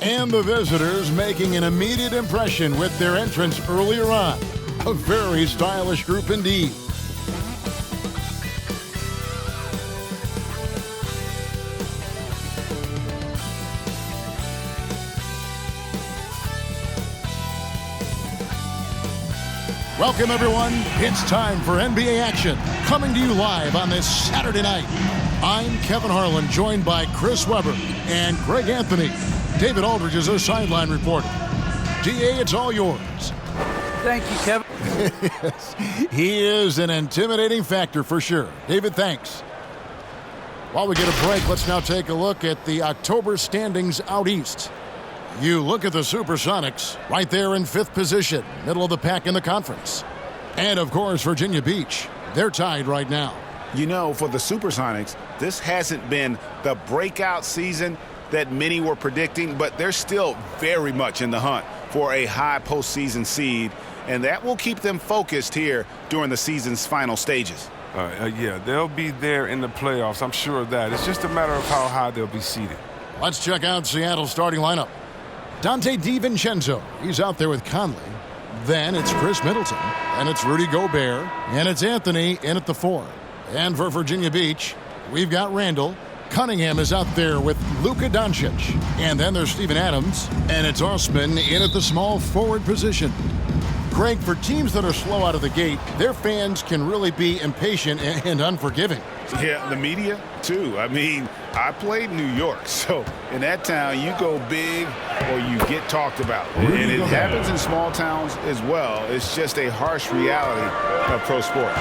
And the visitors making an immediate impression with their entrance earlier on. A very stylish group indeed. Welcome, everyone. It's time for NBA action, coming to you live on this Saturday night. I'm Kevin Harlan, joined by Chris Webber and Greg Anthony. David Aldridge is our sideline reporter. DA, it's all yours. Thank you, Kevin. Yes, he is an intimidating factor for sure. David, thanks. While we get a break, let's now take a look at the October standings out east. You look at the Supersonics, right there in 5th position, middle of the pack in the conference. And, of course, Virginia Beach. They're tied right now. You know, for the Supersonics, this hasn't been the breakout season that many were predicting, but they're still very much in the hunt for a high postseason seed, and that will keep them focused here during the season's final stages. Yeah, they'll be there in the playoffs. I'm sure of that. It's just a matter of how high they'll be seated. Let's check out Seattle's starting lineup. Dante DiVincenzo, he's out there with Conley. Then it's Khris Middleton, and it's Rudy Gobert, and it's Anthony in at the 4. And for Virginia Beach, we've got Randle. Cunningham is out there with Luka Doncic. And then there's Steven Adams, and it's Osman in at the small forward position. Greg, for teams that are slow out of the gate, their fans can really be impatient and unforgiving. Yeah, the media, too. I mean, I played New York, so in that town, you go big or you get talked about. And it happens in small towns as well. It's just a harsh reality of pro sports.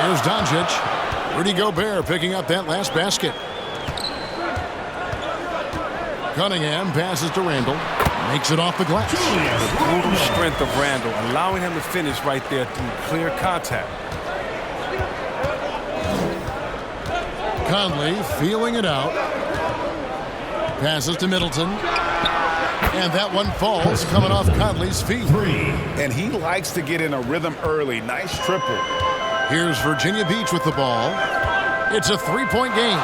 Here's Doncic. Rudy Gobert picking up that last basket. Cunningham passes to Randle. Makes it off the glass. The brutal strength of Randle, allowing him to finish right there through clear contact. Conley feeling it out. Passes to Middleton. And that one falls, coming off Conley's feet. And he likes to get in a rhythm early. Nice triple. Here's Virginia Beach with the ball. It's a 3-point game.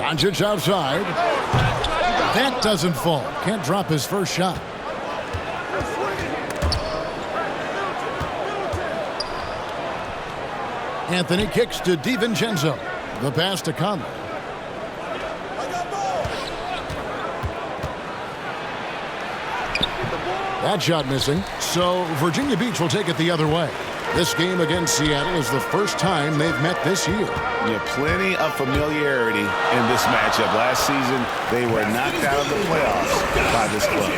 Doncic outside. That doesn't fall. Can't drop his first shot. Anthony kicks to DiVincenzo. The pass to Conley. That shot missing. So Virginia Beach will take it the other way. This game against Seattle is the first time they've met this year. Yeah, plenty of familiarity in this matchup. Last season, they were knocked out of the playoffs by this club.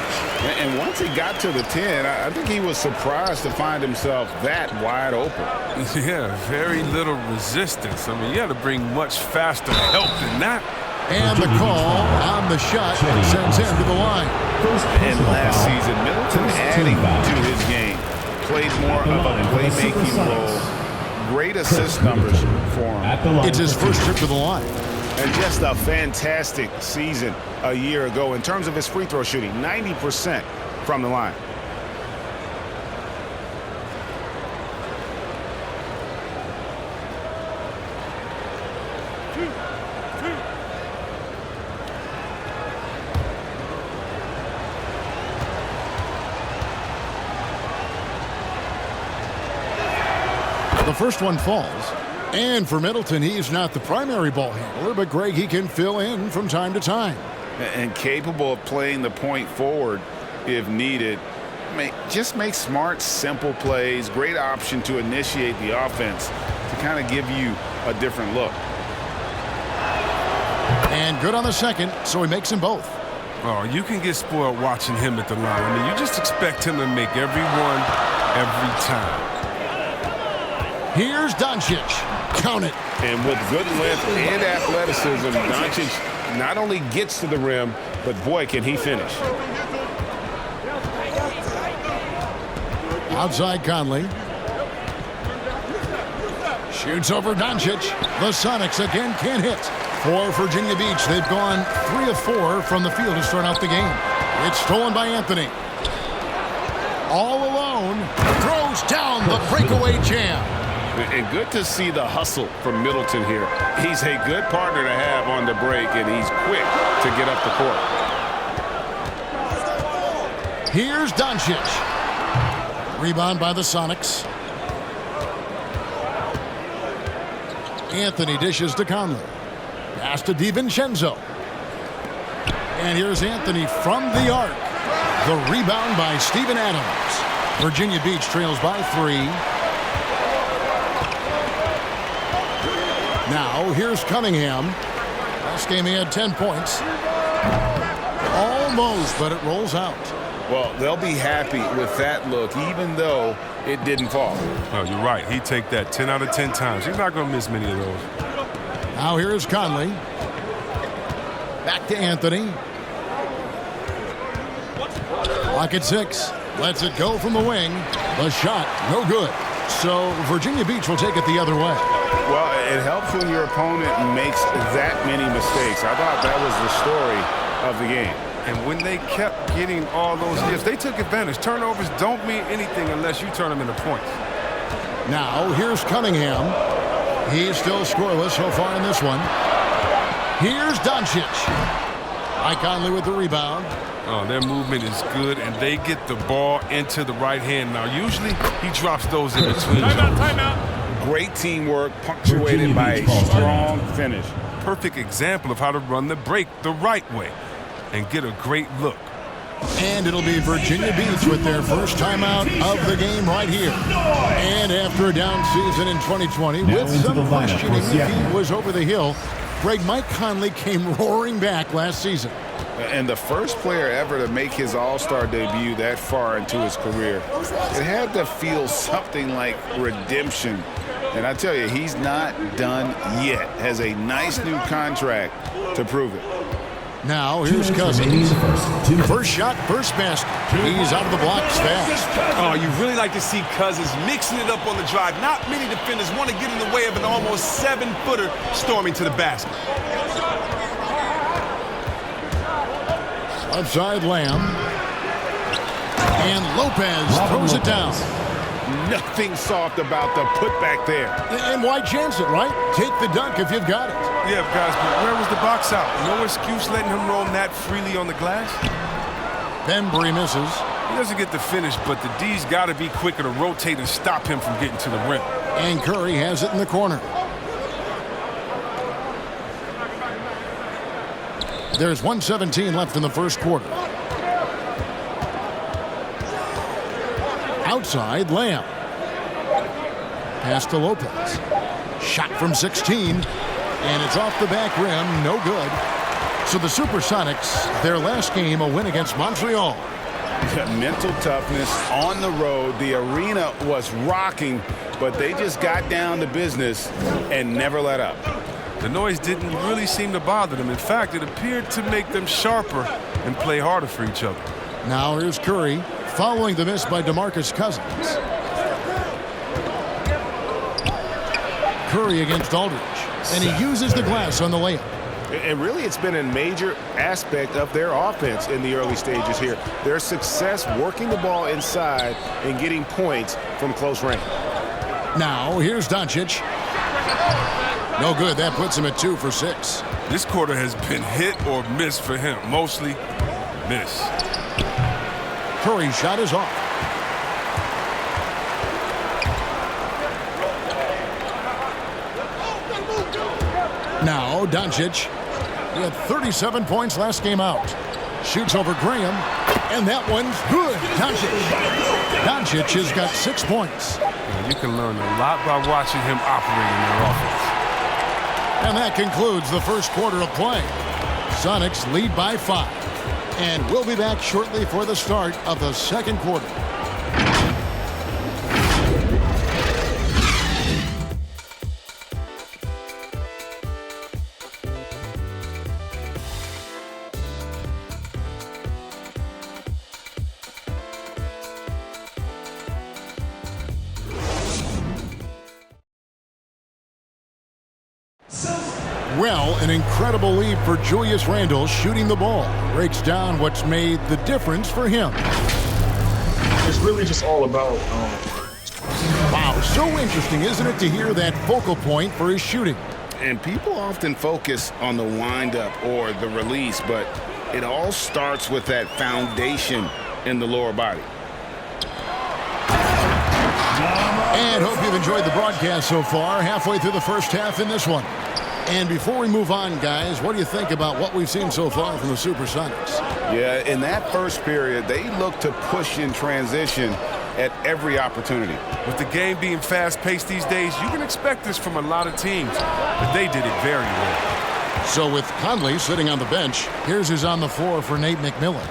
And once he got to the 10, I think he was surprised to find himself that wide open. Yeah, very little resistance. I mean, you had to bring much faster help than that. And the call on the shot sends him to the line. And last season, Middleton adding to his game. Played more of a playmaking role. Great assist numbers for him. It's his first trip to the line. And just a fantastic season a year ago in terms of his free throw shooting. 90% from the line. The first one falls. And for Middleton, he's not the primary ball handler, but Greg, he can fill in from time to time. And capable of playing the point forward if needed. Just make smart, simple plays. Great option to initiate the offense to kind of give you a different look. And good on the second, so he makes them both. Oh, you can get spoiled watching him at the line. I mean, you just expect him to make every one, every time. Here's Doncic. Count it. And with good length and athleticism, Doncic not only gets to the rim, but boy, can he finish. Outside Conley. Shoots over Doncic. The Sonics again can't hit. For Virginia Beach, they've gone 3 of 4 from the field to start out the game. It's stolen by Anthony. All alone. Throws down the breakaway jam. And good to see the hustle from Middleton here. He's a good partner to have on the break, and he's quick to get up the court. Here's Doncic. Rebound by the Sonics. Anthony dishes to Conley. Pass to DiVincenzo. And here's Anthony from the arc. The rebound by Steven Adams. Virginia Beach trails by 3. Now here's Cunningham. Last game he had 10 points. Almost, but it rolls out. Well, they'll be happy with that look, even though it didn't fall. Oh, you're right. He'd take that 10 out of 10 times. He's not going to miss many of those. Now here's Conley. Back to Anthony. Clock at 6. Lets it go from the wing. The shot, no good. So Virginia Beach will take it the other way. Well, it helps when your opponent makes that many mistakes. I thought that was the story of the game. And when they kept getting all those gifts, they took advantage. Turnovers don't mean anything unless you turn them into points. Now here's Cunningham. He's still scoreless so far in this one. Here's Doncic. Mike Conley with the rebound. Oh, their movement is good, and they get the ball into the right hand. Now, usually he drops those in between. Timeout. Great teamwork, punctuated by a strong finish. Perfect example of how to run the break the right way and get a great look. And it'll be Virginia Beach with their first timeout of the game right here. And after a down season in 2020, with some questioning if he was over the hill, Mike Conley came roaring back last season. And the first player ever to make his All-Star debut that far into his career, it had to feel something like redemption. And I tell you, he's not done yet. Has a nice new contract to prove it. Now, here's Cousins. First shot, first basket. He's out of the blocks fast. Oh, you really like to see Cousins mixing it up on the drive. Not many defenders want to get in the way of an almost 7-footer storming to the basket. Outside Lamb. And Lopez throws it down. Nothing soft about the putback there. And why chance it, right? Take the dunk if you've got it. Yeah, guys, but where was the box out? No excuse letting him roam that freely on the glass. Bembry misses. He doesn't get the finish, but the D's got to be quicker to rotate and stop him from getting to the rim. And Curry has it in the corner. There's 1:17 left in the first quarter. Outside, Lamb. Pass to Lopez. Shot from 16. And it's off the back rim. No good. So the Supersonics, their last game, a win against Montreal. Mental toughness on the road. The arena was rocking, but they just got down to business and never let up. The noise didn't really seem to bother them. In fact, it appeared to make them sharper and play harder for each other. Now here's Curry, following the miss by DeMarcus Cousins. Curry against Aldridge, and he uses the glass on the layup. And really, it's been a major aspect of their offense in the early stages here. Their success working the ball inside and getting points from close range. Now here's Doncic. No good. That puts him at 2 for 6. This quarter has been hit or miss for him. Mostly miss. Curry's shot is off. Now Doncic. He had 37 points last game out. Shoots over Graham. And that one's good. Doncic has got 6 points. You can learn a lot by watching him operate in their offense. And that concludes the first quarter of play. Sonics lead by 5. And we'll be back shortly for the start of the second quarter. Well, an incredible lead for Julius Randle shooting the ball. Breaks down what's made the difference for him. It's really just all about Wow, so interesting, isn't it, to hear that focal point for his shooting? And people often focus on the windup or the release, but it all starts with that foundation in the lower body. And hope you've enjoyed the broadcast so far, halfway through the first half in this one. And before we move on, guys, what do you think about what we've seen so far from the Supersonics? Yeah, in that first period, they look to push in transition at every opportunity. With the game being fast-paced these days, you can expect this from a lot of teams, but they did it very well. So with Conley sitting on the bench, here's who's on the floor for Nate McMillan.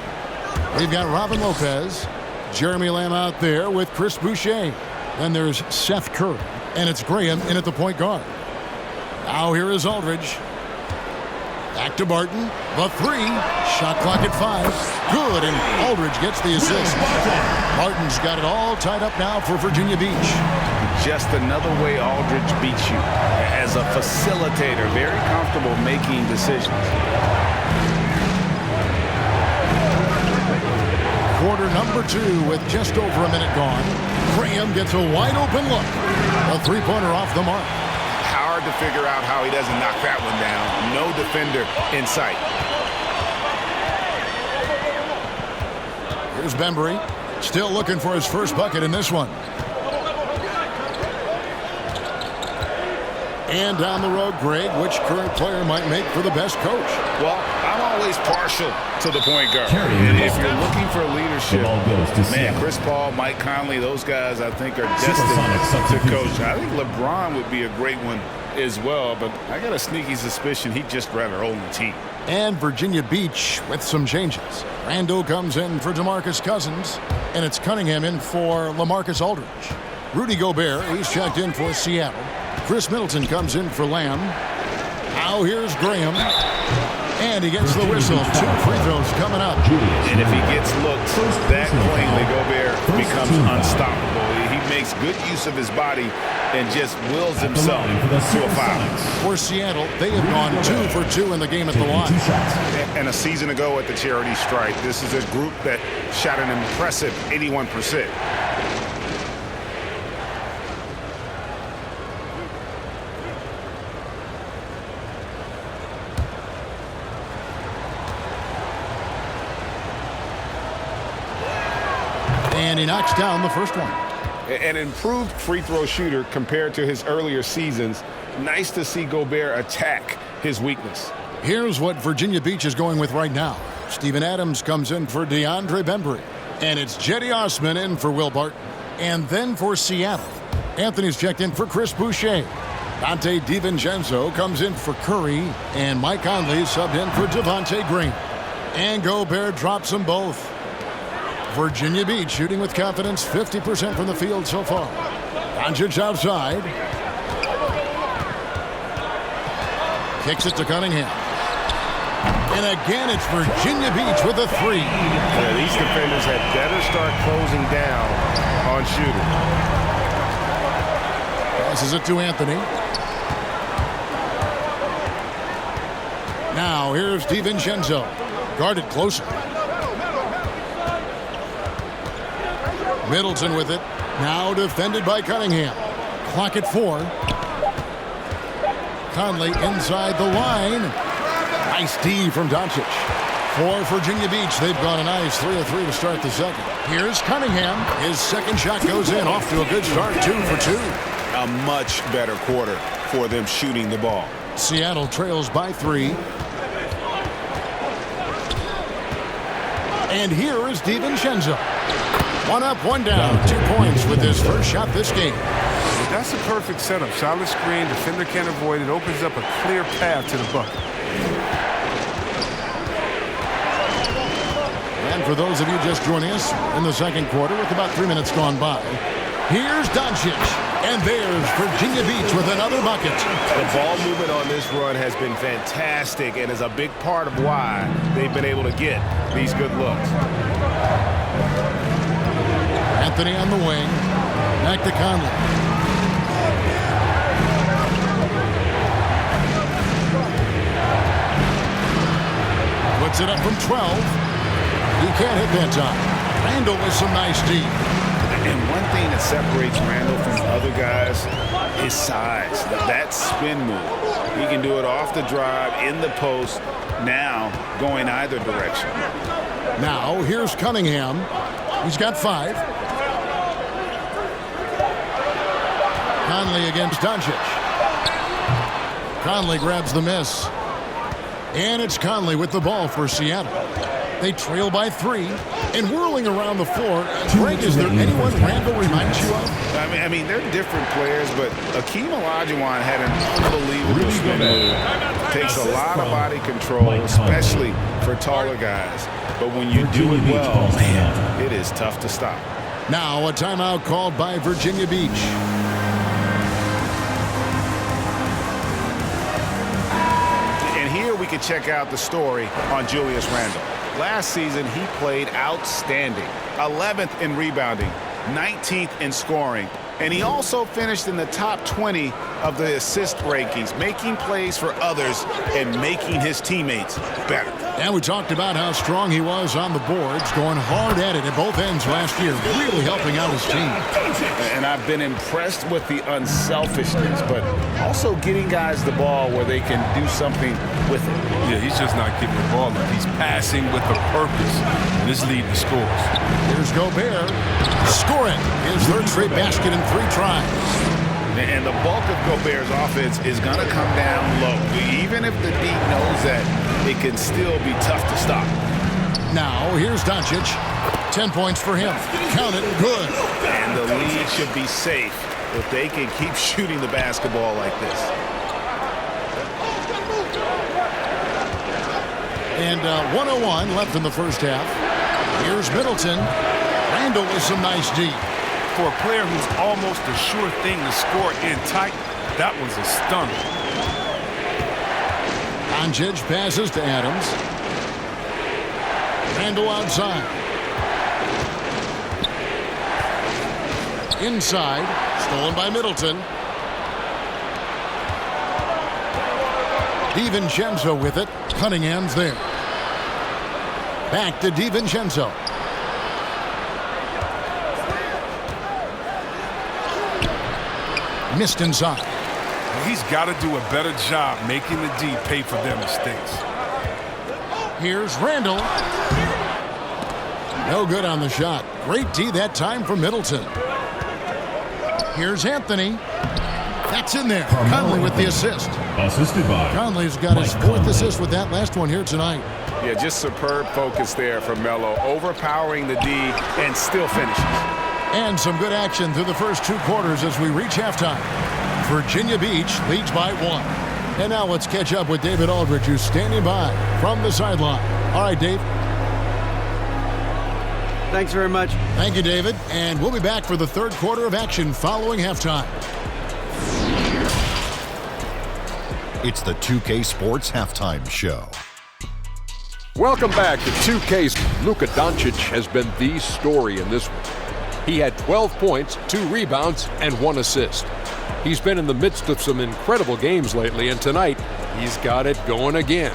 We've got Robin Lopez, Jeremy Lamb out there with Chris Boucher. Then there's Seth Curry, and it's Graham in at the point guard. Now here is Aldridge. Back to Barton. The three. Shot clock at 5. Good, and Aldridge gets the assist. Barton's got it all tied up now for Virginia Beach. Just another way Aldridge beats you. As a facilitator, very comfortable making decisions. Quarter number 2 with just over a minute gone. Graham gets a wide open look. A three-pointer off the mark. Hard to figure out how he doesn't knock that one down. No defender in sight. Here's Bembry. Still looking for his first bucket in this one. And down the road, Greg, which current player might make for the best coach? Well, I'm always partial to the point guard. And if you're looking for leadership, man, Chris Paul, Mike Conley, those guys I think are destined to coach. I think LeBron would be a great one as well, but I got a sneaky suspicion he'd just rather own the team. And Virginia Beach with some changes. Randle comes in for DeMarcus Cousins, and it's Cunningham in for LaMarcus Aldridge. Rudy Gobert, he's checked in for Seattle. Khris Middleton comes in for Lamb. Now here's Graham. And he gets the whistle. 2 free throws coming up. And if he gets looked that cleanly, Gobert becomes unstoppable. He makes good use of his body and just wills himself to a foul. For Seattle, they have gone 2 for 2 in the game at the line. And a season ago at the charity stripe, this is a group that shot an impressive 81%. And he knocks down the first one. An improved free throw shooter compared to his earlier seasons. Nice to see Gobert attack his weakness. Here's what Virginia Beach is going with right now. Steven Adams comes in for DeAndre Bembry. And it's Jetty Osman in for Will Barton. And then for Seattle, Anthony's checked in for Chris Boucher. Dante DiVincenzo comes in for Curry. And Mike Conley subbed in for Devontae Green. And Gobert drops them both. Virginia Beach shooting with confidence, 50% from the field so far. Doncic outside. Kicks it to Cunningham. And again, it's Virginia Beach with a 3. Yeah, these defenders had better start closing down on shooting. Passes it to Anthony. Now here's DiVincenzo. Guarded closer. Middleton with it. Now defended by Cunningham. Clock at 4. Conley inside the line. Nice D from Doncic. For Virginia Beach, they've gone a nice 3 of 3 to start the second. Here's Cunningham. His second shot goes in. Off to a good start. 2 for 2. A much better quarter for them shooting the ball. Seattle trails by 3. And here is DiVincenzo. 1 up, 1 down. 2 points with his first shot this game. That's a perfect setup. Solid screen, defender can't avoid it. Opens up a clear path to the bucket. And for those of you just joining us in the second quarter with about 3 minutes gone by, here's Doncic. And there's Virginia Beach with another bucket. The ball movement on this run has been fantastic and is a big part of why they've been able to get these good looks. Anthony on the wing. Back to Conley. Puts it up from 12. He can't hit that time. Randle with some nice D. And one thing that separates Randle from other guys is size. That spin move. He can do it off the drive, in the post, now going either direction. Now, here's Cunningham. He's got 5. Conley against Doncic. Conley grabs the miss. And it's Conley with the ball for Seattle. They trail by 3 and whirling around the floor. Greg, is there anyone Randle reminds you of? I mean, they're different players, but Akeem Olajuwon had an unbelievable spin move. Takes a lot of body control, especially for taller guys. But when you do it well, it is tough to stop. Now a timeout called by Virginia Beach. And here we can check out the story on Julius Randle. Last season, he played outstanding. 11th in rebounding, 19th in scoring, and he also finished in the top 20 of the assist rankings, making plays for others and making his teammates better. And we talked about how strong he was on the boards, going hard at it at both ends last year, really helping out his team. And I've been impressed with the unselfishness, but also getting guys the ball where they can do something with it. Yeah, he's just not getting the ball up. He's passing with a purpose, and this leading to scores. Here's Gobert scoring his third straight basket in 3 tries. And the bulk of Gobert's offense is going to come down low. Even if the D knows that, it can still be tough to stop. Now, here's Doncic. 10 points for him. Count it, good. And the lead should be safe if they can keep shooting the basketball like this. And 1:01 left in the first half. Here's Middleton. Randle with some nice D. For a player who's almost a sure thing to score in tight, that was a stunner. Doncic passes to Adams. Randle outside. Inside. Stolen by Middleton. DiVincenzo with it. Cunningham's there. Back to DiVincenzo. Missed inside. He's got to do a better job making the D pay for their mistakes. Here's Randle. No good on the shot. Great D that time from Middleton. Here's Anthony. That's in there. Conley with the assist. Assisted by Conley's got his 4th assist with that last one here tonight. Yeah, just superb focus there from Melo, overpowering the D and still finishes. And some good action through the first 2 quarters as we reach halftime. Virginia Beach leads by 1. And now let's catch up with David Aldridge, who's standing by from the sideline. All right, Dave. Thanks very much. Thank you, David. And we'll be back for the 3rd quarter of action following halftime. It's the 2K Sports Halftime Show. Welcome back to 2K's. Luka Doncic has been the story in this one. He had 12 points, 2 rebounds, and 1 assist. He's been in the midst of some incredible games lately, and tonight, he's got it going again.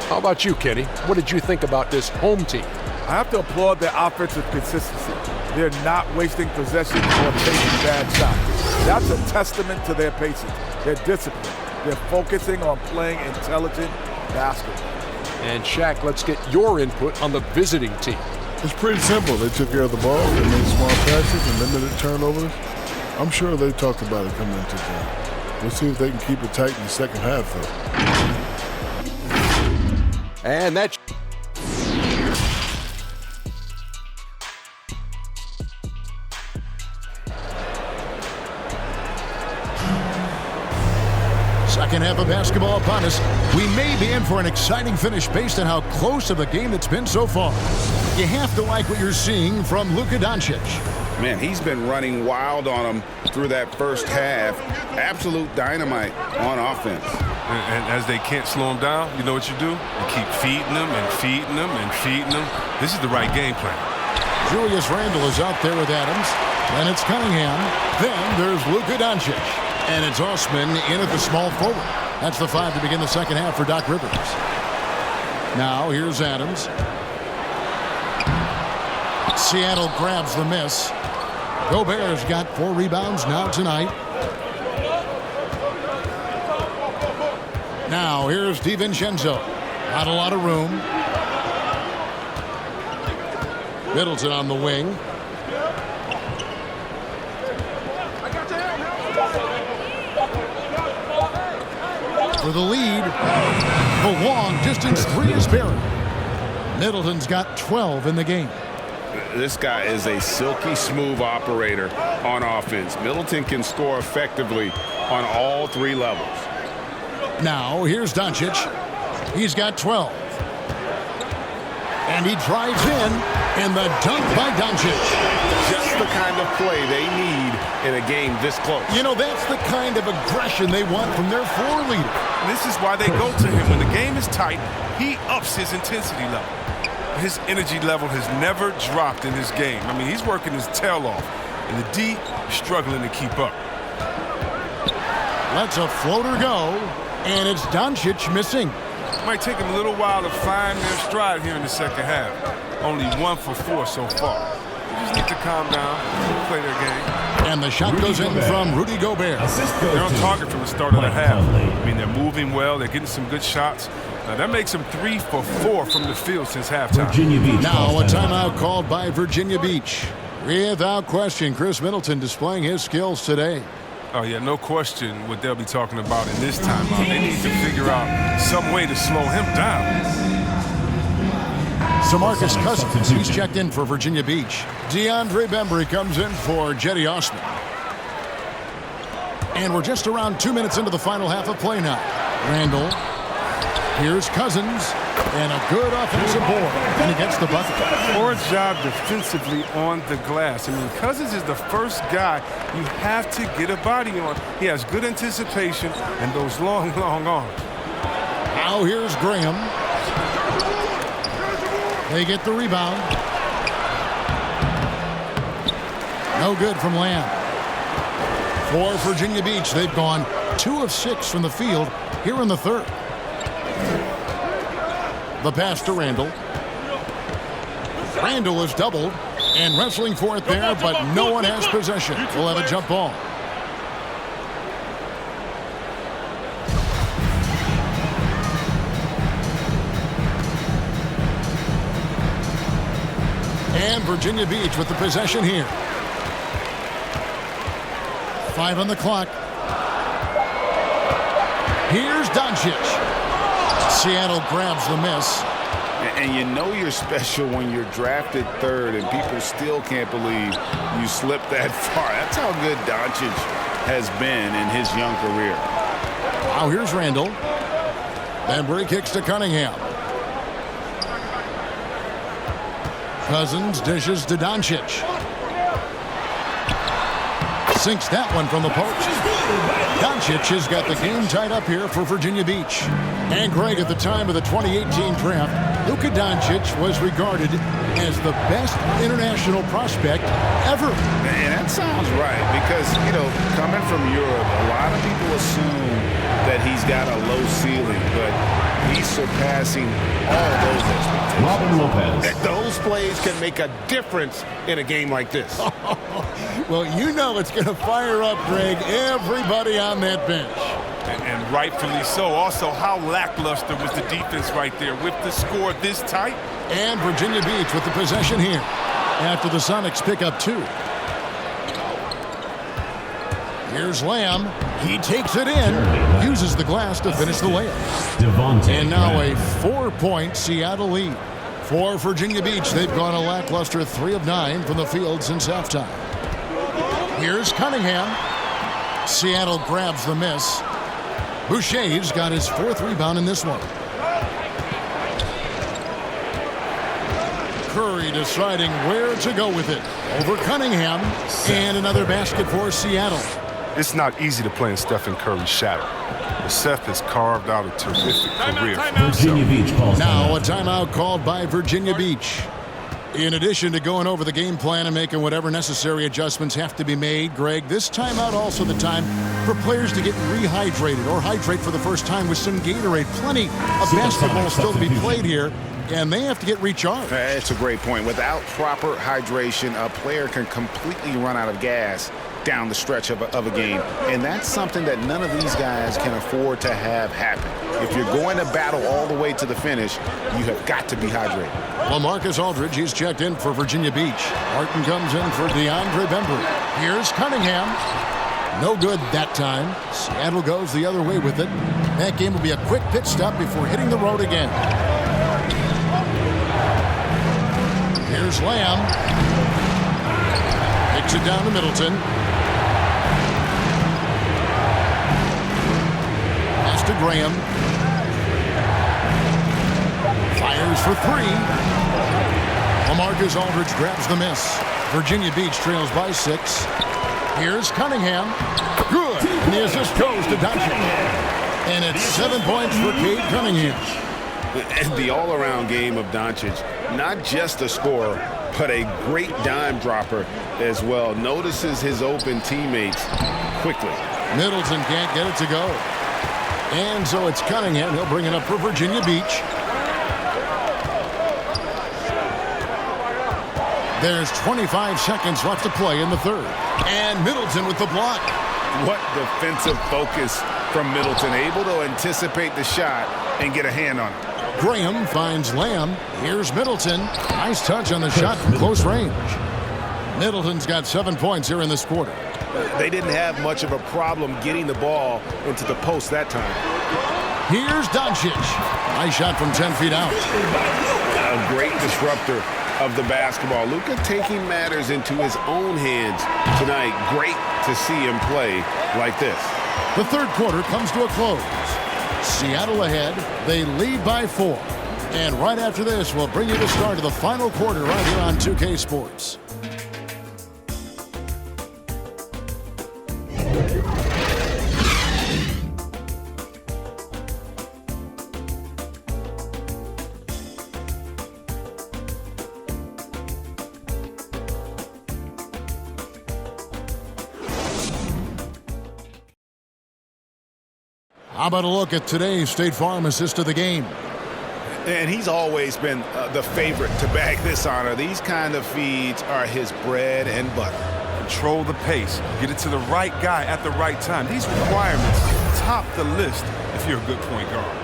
How about you, Kenny? What did you think about this home team? I have to applaud their offensive consistency. They're not wasting possessions or taking bad shots. That's a testament to their patience, their discipline. They're focusing on playing intelligent basketball. And Shaq, let's get your input on the visiting team. It's pretty simple. They took care of the ball, they made small passes and limited turnovers. I'm sure they talked about it coming into the game. We'll see if they can keep it tight in the second half, though. And that's Second half of basketball upon us. We may be in for an exciting finish based on how close of a game it's been so far. You have to like what you're seeing from Luka Doncic. Man, he's been running wild on them through that first half. Absolute dynamite on offense. And as they can't slow him down, you know what you do? You keep feeding them and feeding them and feeding them. This is the right game plan. Julius Randle is out there with Adams. Then it's Cunningham. Then there's Luka Doncic. And it's Osman in at the small forward. That's the 5 to begin the second half for Doc Rivers. Now here's Adams. Seattle grabs the miss. Gobert's got 4 rebounds now tonight. Now here's DiVincenzo. Not a lot of room. Middleton on the wing. For the lead. The long distance 3 is buried. Middleton's got 12 in the game. This guy is a silky smooth operator on offense. Middleton can score effectively on all 3 levels. Now here's Doncic. He's got 12. And he drives in, and the dunk by Doncic. Just the kind of play they need in a game this close. You know, that's the kind of aggression they want from their floor leader. This is why they go to him. When the game is tight, he ups his intensity level. His energy level has never dropped in this game. I mean, he's working his tail off, and the D is struggling to keep up. Lets a floater go, and it's Doncic missing. It might take him a little while to find their stride here in the second half. Only 1 for 4 so far. They just need to calm down, play their game. And the shot goes in from Rudy Gobert. They're on target from the start of the half. I mean, they're moving well. They're getting some good shots. That makes them 3 for 4 from the field since halftime. Now a timeout called by Virginia Beach. Without question, Khris Middleton displaying his skills today. Oh, yeah, no question what they'll be talking about in this timeout. They need to figure out some way to slow him down. So Marcus Cousins, he's checked in for Virginia Beach. DeAndre Bembry comes in for Jetty Osman. And we're just around 2 minutes into the final half of play now. Randle. Here's Cousins. And a good offensive board. And he gets the bucket. Poor job defensively on the glass. I mean, Cousins is the first guy you have to get a body on. He has good anticipation and those long, long arms. Now here's Graham. They get the rebound. No good from Lamb. For Virginia Beach, they've gone 2 of 6 from the field here in the third. The pass to Randle. Randle is doubled and wrestling for it there, but no one has possession. We'll have a jump ball. And Virginia Beach with the possession here. 5 on the clock. Here's Doncic. Seattle grabs the miss. And you know you're special when you're drafted 3rd and people still can't believe you slipped that far. That's how good Doncic has been in his young career. Now here's Randle. Bembry kicks to Cunningham. Cousins dishes to Doncic. Sinks that one from the post. Doncic has got the game tied up here for Virginia Beach. And Greg, at the time of the 2018 draft, Luka Doncic was regarded as the best international prospect ever. And that sounds right because, you know, coming from Europe, a lot of people assume that he's got a low ceiling, but he's surpassing all those expectations. Robin Lopez. Those plays can make a difference in a game like this. Well, you know it's going to fire up, Greg, everybody on that bench. And rightfully so. Also, how lackluster was the defense right there with the score this tight? And Virginia Beach with the possession here after the Sonics pick up 2. Here's Lamb. He takes it in, uses the glass to finish the layup. And now a 4-point Seattle lead. For Virginia Beach, they've gone a lackluster 3 of 9 from the field since halftime. Here's Cunningham. Seattle grabs the miss. Boucher's got his 4th rebound in this one. Curry deciding where to go with it. Over Cunningham. And another basket for Seattle. It's not easy to play in Stephen Curry's shadow. But Seth has carved out a terrific career for Virginia Beach calls now a timeout called by Virginia Beach. In addition to going over the game plan and making whatever necessary adjustments have to be made, Greg, this timeout also the time for players to get rehydrated or hydrate for the first time with some Gatorade. Plenty of basketball still to be played here. and they have to get recharged. That's a great point. Without proper hydration, a player can completely run out of gas down the stretch of a game. And that's something that none of these guys can afford to have happen. If you're going to battle all the way to the finish, you have got to be hydrated. LaMarcus Aldridge, he's checked in for Virginia Beach. Martin comes in for DeAndre Bembry. Here's Cunningham. No good that time. Seattle goes the other way with it. That game will be a quick pit stop before hitting the road again. Here's Lamb. Kicks it down to Middleton. Pass to Graham. Fires for three. LaMarcus Aldridge grabs the miss. Virginia Beach trails by 6. Here's Cunningham. Good. And the assist goes to Doncic. And it's 7 points for Cade Cunningham. And the all-around game of Doncic, not just a scorer, but a great dime dropper as well. Notices his open teammates quickly. Middleton can't get it to go. And so it's Cunningham. He'll bring it up for Virginia Beach. There's 25 seconds left to play in the third. And Middleton with the block. What defensive focus from Middleton, able to anticipate the shot and get a hand on it. Graham finds Lamb. Here's Middleton. Nice touch on the shot from close range. Middleton's got 7 points here in this quarter. They didn't have much of a problem getting the ball into the post that time. Here's Doncic. Nice shot from 10 feet out. A great disruptor of the basketball. Luka taking matters into his own hands tonight. Great to see him play like this. The third quarter comes to a close. Seattle ahead. They lead by 4. And right after this, we'll bring you the start of the final quarter right here on 2K Sports. How about a look at today's State Farm assist of the game? And he's always been the favorite to bag this honor. These kind of feeds are his bread and butter. Control the pace. Get it to the right guy at the right time. These requirements top the list if you're a good point guard.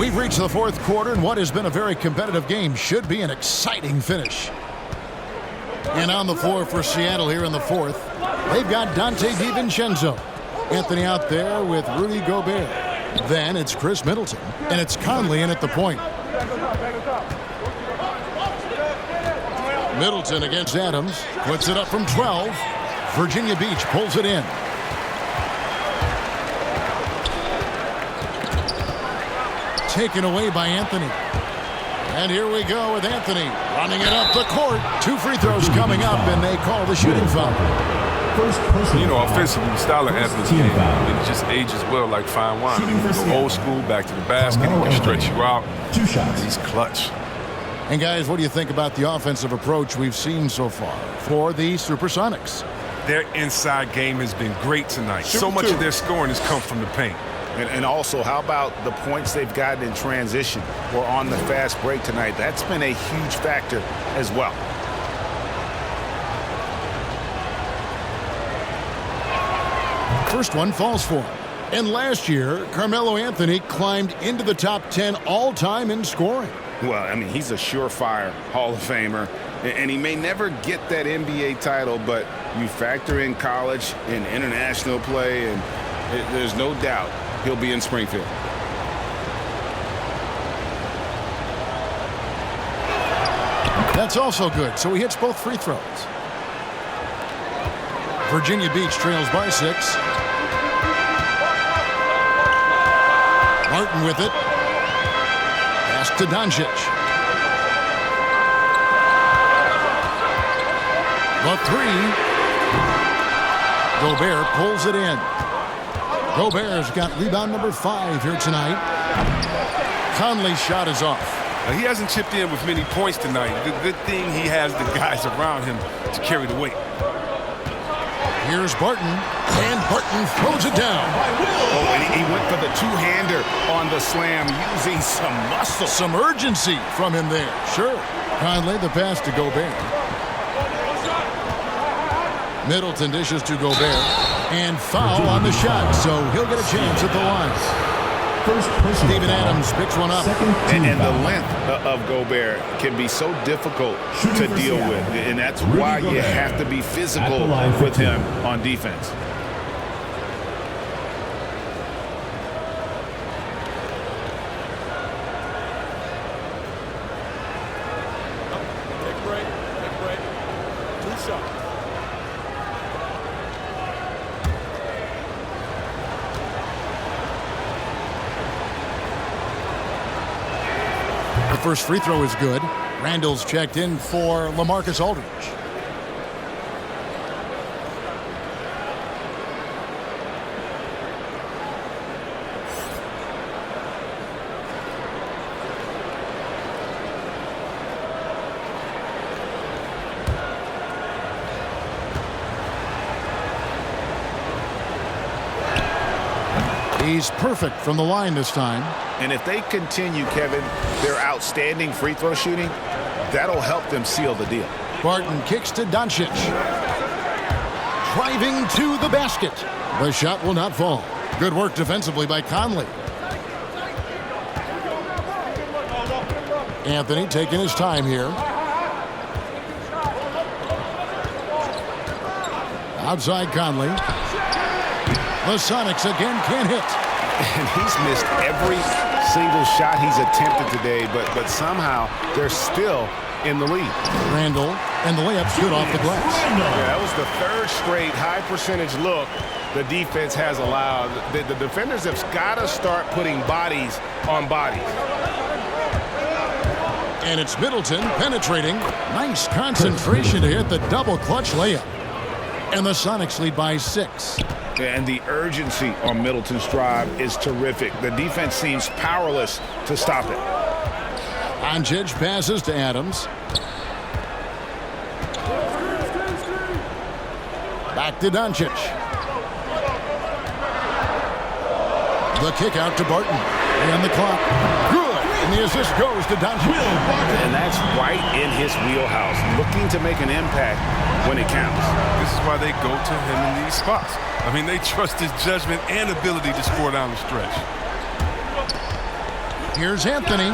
We've reached the fourth quarter, and what has been a very competitive game should be an exciting finish. And on the floor for Seattle here in the fourth, they've got Donte DiVincenzo. Anthony out there with Rudy Gobert. Then it's Khris Middleton, and it's Conley in at the point. Middleton against Adams. Puts it up from 12. Virginia Beach pulls it in. Taken away by Anthony. And here we go with Anthony running it up the court. 2 free throws coming up, and they call the shooting foul. You know, offensively, the style of Anthony's game, it just ages well like fine wine. I mean, you go old school, back to the basket, he can stretch you out. 2 shots. He's clutch. And guys, what do you think about the offensive approach we've seen so far for the Supersonics? Their inside game has been great tonight. So much of their scoring has come from the paint. And also, how about the points they've gotten in transition or on the fast break tonight? That's been a huge factor as well. First one falls for him. And last year, Carmelo Anthony climbed into the top 10 all-time in scoring. Well, I mean, he's a surefire Hall of Famer. And he may never get that NBA title, but you factor in college and international play, and there's no doubt he'll be in Springfield. That's also good, so he hits both free throws. Virginia Beach trails by 6. Martin with it. Pass to Doncic. The 3. Gobert pulls it in. Gobert's got rebound number 5 here tonight. Conley's shot is off. Now, he hasn't chipped in with many points tonight. The good thing he has the guys around him to carry the weight. Here's Barton, and Barton throws it down. Oh, and he went for the two-hander on the slam using some muscle. Some urgency from him there. Sure. Conley, the pass to Gobert. Middleton dishes to Gobert. And foul on the shot, so he'll get a chance at the line. Steven Adams picks one up. And the length of Gobert can be so difficult to deal with. And that's why you have to be physical with him on defense. Take a break. 2 shots. The first free throw is good. Randle's checked in for LaMarcus Aldridge. He's perfect from the line this time. And if they continue, Kevin, their outstanding free throw shooting, that'll help them seal the deal. Barton kicks to Doncic. Driving to the basket. The shot will not fall. Good work defensively by Conley. Anthony taking his time here. Outside Conley. The Sonics again can't hit. And he's missed every single shot he's attempted today, but somehow they're still in the lead. Randle, and the layup's good off the glass. Yeah, that was the third straight high percentage look the defense has allowed. The defenders have got to start putting bodies on bodies. And it's Middleton penetrating. Nice concentration to hit the double clutch layup. And the Sonics lead by 6. And the urgency on Middleton's drive is terrific. The defense seems powerless to stop it. Doncic passes to Adams. Back to Doncic. The kick out to Barton. And the clock. Good. And the assist goes to Doncic. And that's right in his wheelhouse. Looking to make an impact when it counts. This is why they go to him in these spots. I mean, they trust his judgment and ability to score down the stretch. Here's Anthony.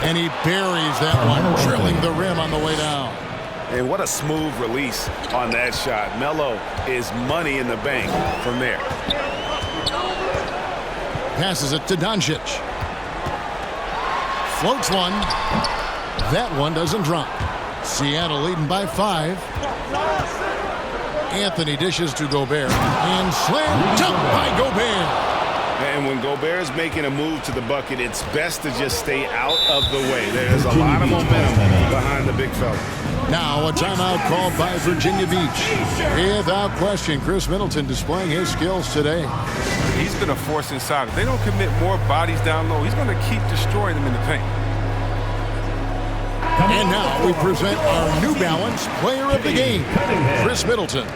And he buries that one, drilling the rim on the way down. And what a smooth release on that shot. Melo is money in the bank from there. Passes it to Doncic. Floats one. That one doesn't drop. Seattle leading by 5. Anthony dishes to Gobert. And slam dunk by Gobert. And when Gobert is making a move to the bucket, it's best to just stay out of the way. There's a lot of momentum behind the big fella. Now a timeout called by Virginia Beach. Without question, Khris Middleton displaying his skills today. He's been a force inside. If they don't commit more bodies down low, he's going to keep destroying them in the paint. And now we present our New Balance Player of the Game, Khris Middleton.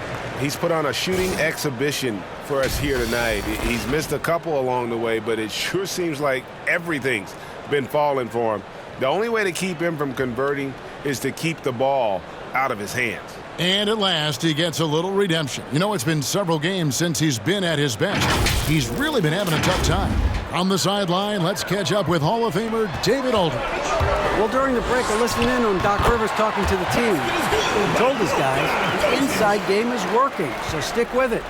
He's put on a shooting exhibition for us here tonight. He's missed a couple along the way, but it sure seems like everything's been falling for him. The only way to keep him from converting is to keep the ball out of his hands. And at last, he gets a little redemption. You know, it's been several games since he's been at his best. He's really been having a tough time. On the sideline, let's catch up with Hall of Famer David Aldridge. Well, during the break, I listened in on Doc Rivers talking to the team. He told his guys the inside game is working, so stick with it.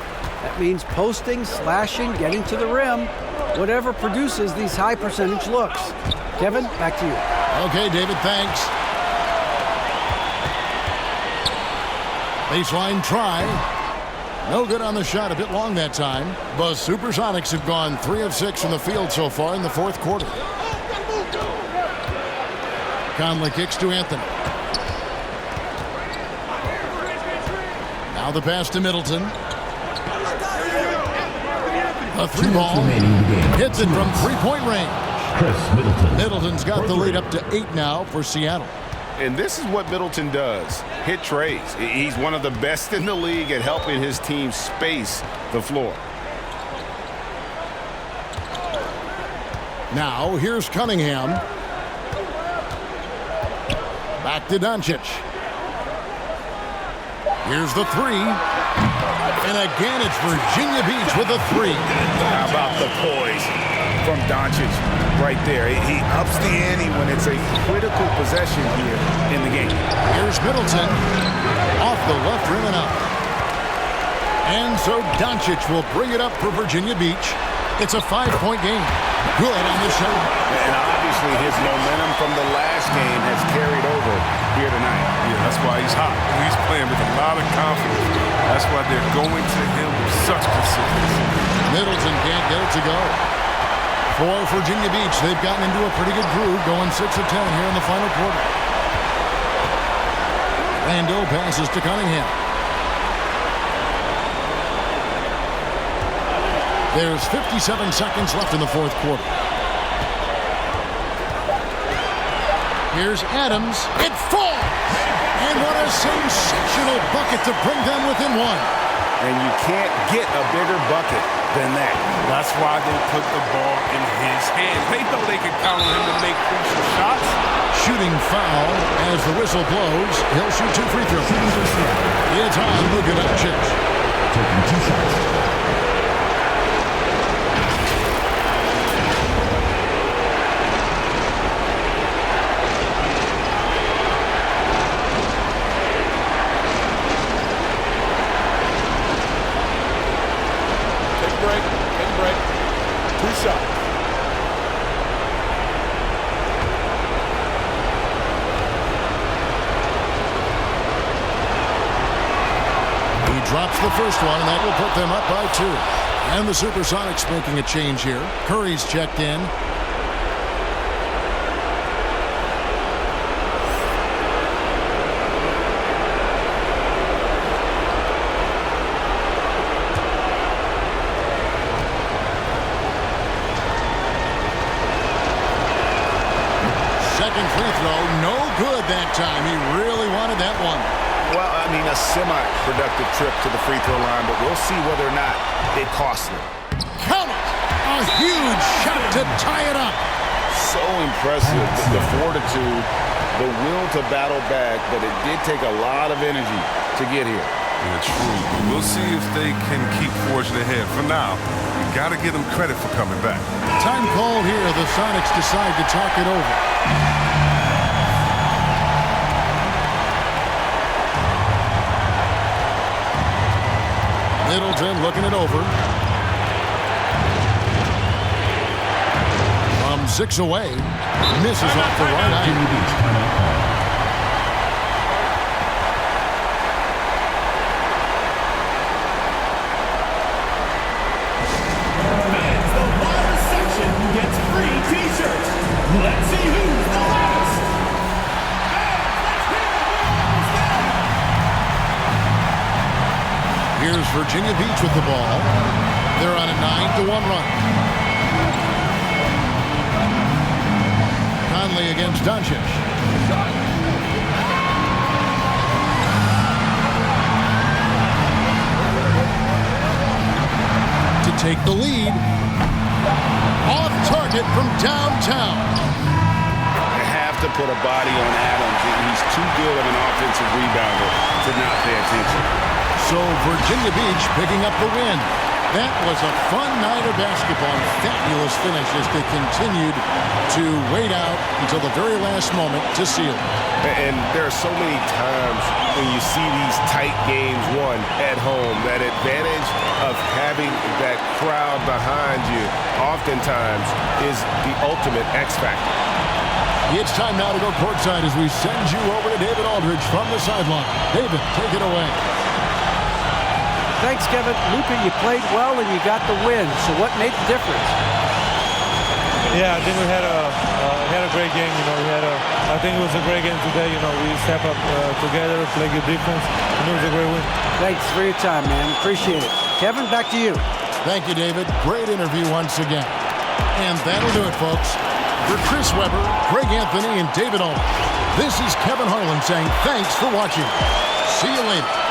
That means posting, slashing, getting to the rim, whatever produces these high percentage looks. Kevin, back to you. Okay, David, thanks. Baseline try. No good on the shot, a bit long that time. The Supersonics have gone 3 of 6 from the field so far in the 4th quarter. Conley kicks to Anthony. Now the pass to Middleton. A 3-ball. Hits it from 3-point range. Middleton's got the lead up to 8 now for Seattle. And this is what Middleton does, hit trays. He's one of the best in the league at helping his team space the floor. Now, here's Cunningham. Back to Doncic. Here's the three. And again, it's Virginia Beach with a three. How about the poise from Doncic right there? He ups the ante when it's a critical possession here in the game. Here's Middleton. Off the left rim and out. And so Doncic will bring it up for Virginia Beach. It's a 5-point game. Good on the shot. And obviously his momentum from the last game has carried over here tonight. Yeah, that's why he's hot. He's playing with a lot of confidence. That's why they're going to him with such consistency. Middleton can't get it to go. For Virginia Beach, they've gotten into a pretty good groove, going 6 of 10 here in the final quarter. Randle passes to Cunningham. There's 57 seconds left in the fourth quarter. Here's Adams. It falls! And what a sensational bucket to bring them within one. And you can't get a bigger bucket than that. That's why they put the ball in his hands. They know they can count on him to make crucial shots. Shooting foul as the whistle blows. He'll shoot 2 free throws. It's on Luka Doncic. Taking 2 shots. Drops the first one, and that will put them up by 2. And the Supersonics making a change here. Curry's checked in. Second free throw, no good that time. He really wanted that one. Well, I mean, a semi-productive trip to the free throw line, but we'll see whether or not it costs them. Count it! A huge shot to tie it up. So impressive, the fortitude, the will to battle back, but it did take a lot of energy to get here. Yeah, true. We'll see if they can keep forging ahead. For now, you got to give them credit for coming back. Time called here. The Sonics decide to talk it over. Middleton looking it over. From 6 away. Misses off the right eye. Let's see who's the last. Here's Virginia Beach with the ball. They're on a 9-1 run. Conley against Doncic. To take the lead. Off target from downtown. They have to put a body on Adams. He's too good of an offensive rebounder to not pay attention. So Virginia Beach picking up the win. That was a fun night of basketball. Fabulous finish as they continued to wait out until the very last moment to seal it. And there are so many times when you see these tight games won at home, that advantage of having that crowd behind you oftentimes is the ultimate X factor. It's time now to go courtside as we send you over to David Aldridge from the sideline. David, take it away. Thanks, Kevin. Luka, you played well and you got the win. So what made the difference? Yeah, I think we had a great game. I think it was a great game today. We step up together, play good defense, and it was a great win. Thanks for your time, man. Appreciate it. Kevin, back to you. Thank you, David. Great interview once again. And that'll do it, folks. For Chris Webber, Greg Anthony, and David Aldridge, This is Kevin Harlan saying thanks for watching. See you later.